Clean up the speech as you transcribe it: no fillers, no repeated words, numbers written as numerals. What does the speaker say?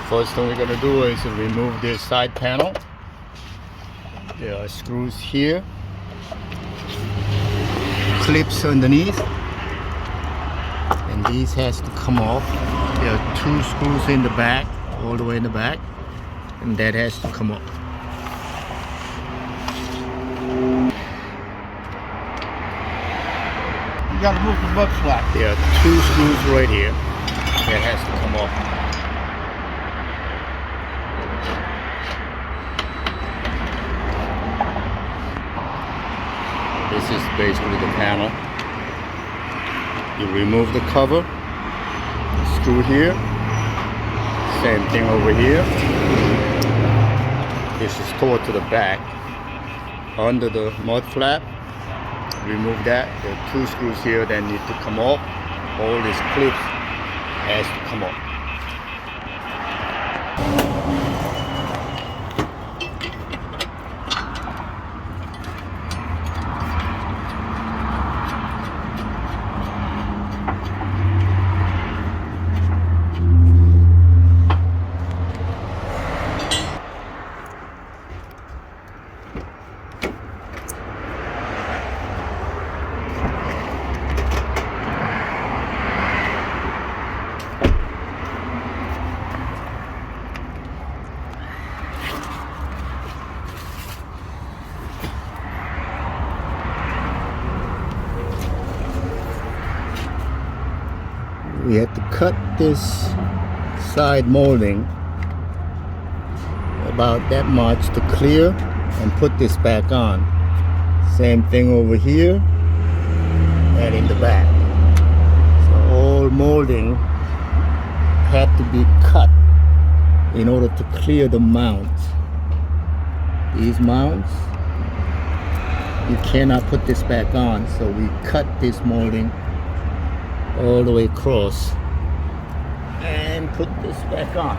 First thing we're going to do is remove this side panel. There are screws here, clips underneath, and these has to come off. There are 2 screws in the back, all the way in the back, and that has to come off. You gotta move the mud flap. There are 2 screws right here that has to come off. This is basically the panel. You remove the cover, screw here, same thing over here. This is toward to the back. Under the mud flap, remove that. There are 2 screws here that need to come off. All these clips has to come off. We have to cut this side molding about that much to clear and put this back on. Same thing over here and in the back. So all molding had to be cut in order to clear the mounts. These mounts, you cannot put this back on, so we cut this molding all the way across and put this back on.